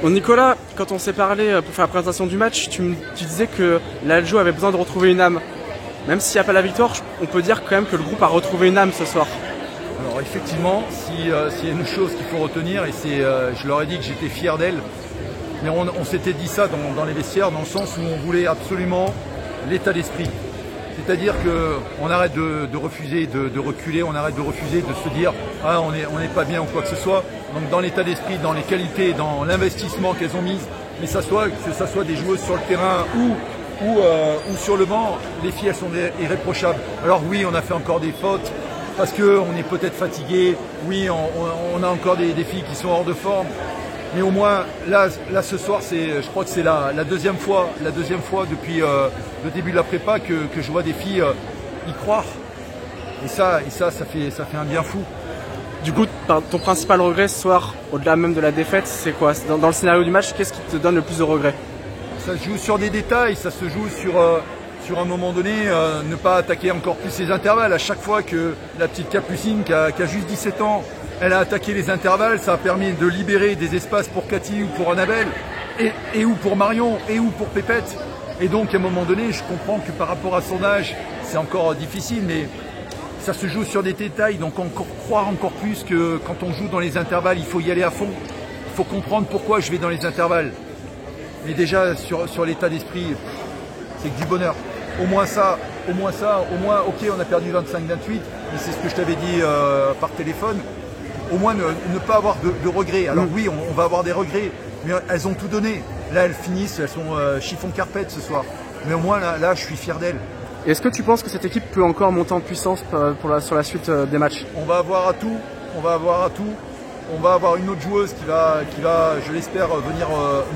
Bon Nicolas, quand on s'est parlé pour faire la présentation du match, tu disais que l'Aljo avait besoin de retrouver une âme. Même s'il n'y a pas la victoire, on peut dire quand même que le groupe a retrouvé une âme ce soir. Alors effectivement, s'il y a une chose qu'il faut retenir, et c'est, je leur ai dit que j'étais fier d'elle, mais on s'était dit ça dans les vestiaires, dans le sens où on voulait absolument l'état d'esprit. C'est-à-dire qu'on arrête de refuser, de reculer, on arrête de refuser de se dire « Ah, on n'est pas bien » ou quoi que ce soit. Donc dans l'état d'esprit, dans les qualités, dans l'investissement qu'elles ont mis, mais que ça soit des joueuses sur le terrain ou sur le banc, les filles elles sont irréprochables. Alors oui, on a fait encore des fautes parce qu'on est peut-être fatigué, oui, on a encore des filles qui sont hors de forme. Mais au moins, là ce soir, je crois que c'est la deuxième fois depuis le début de la prépa que je vois des filles y croire. Et ça fait un bien fou. Du coup, ton principal regret ce soir, au-delà même de la défaite, c'est quoi? Dans le scénario du match, qu'est-ce qui te donne le plus de regrets? Ça se joue sur des détails, ça se joue sur un moment donné, ne pas attaquer encore plus les intervalles. À chaque fois que la petite Capucine qui a juste 17 ans, elle a attaqué les intervalles, ça a permis de libérer des espaces pour Cathy ou pour Annabelle, et ou pour Marion, et ou pour Pépette. Et donc à un moment donné, je comprends que par rapport à son âge, c'est encore difficile, mais ça se joue sur des détails, donc croire encore plus que quand on joue dans les intervalles, il faut y aller à fond. Il faut comprendre pourquoi je vais dans les intervalles. Mais déjà sur l'état d'esprit, c'est que du bonheur. Au moins, ok, on a perdu 25-28, mais c'est ce que je t'avais dit par téléphone. Au moins ne pas avoir de regrets. Alors oui, on va avoir des regrets, mais elles ont tout donné. Là, elles finissent, elles sont chiffon carpette ce soir. Mais au moins là, je suis fier d'elles. Est-ce que tu penses que cette équipe peut encore monter en puissance sur la suite des matchs? On va avoir à tout. On va avoir une autre joueuse qui va je l'espère, venir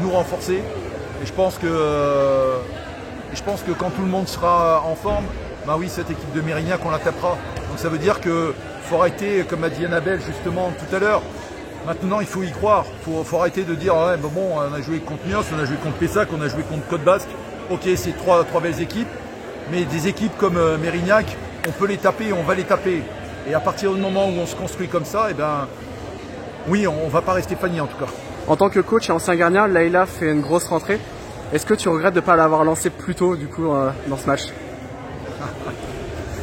nous renforcer. Et je pense que quand tout le monde sera en forme, bah oui, cette équipe de Mérignac, on la tapera. Donc ça veut dire qu'il faut arrêter, comme a dit Annabelle justement tout à l'heure, maintenant il faut y croire. Il faut arrêter de dire ouais, bon, on a joué contre Nios, on a joué contre Pessac, on a joué contre Côte Basque. Ok, c'est trois belles équipes, mais des équipes comme Mérignac, on peut les taper, on va les taper. Et à partir du moment où on se construit comme ça, eh ben, oui, on ne va pas rester Fanny en tout cas. En tant que coach et ancien gardien, Layla fait une grosse rentrée. Est-ce que tu regrettes de ne pas l'avoir lancé plus tôt du coup dans ce match?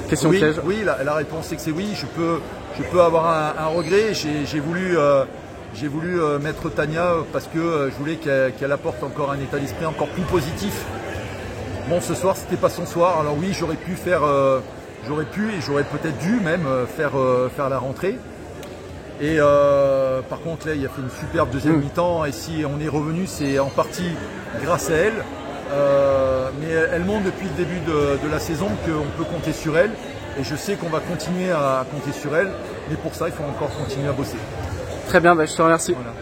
Question piège. Oui, la réponse c'est que c'est oui. Je peux avoir un regret. J'ai voulu mettre Tania parce que je voulais qu'elle apporte encore un état d'esprit encore plus positif. Bon, ce soir c'était pas son soir. Alors oui, j'aurais pu et j'aurais peut-être dû même faire la rentrée. Et par contre là il a fait une superbe deuxième mi-temps et si on est revenu c'est en partie grâce à elle. Mais elle montre depuis le début de la saison qu'on peut compter sur elle et je sais qu'on va continuer à compter sur elle, mais pour ça il faut encore continuer à bosser. Très bien, je te remercie. Voilà.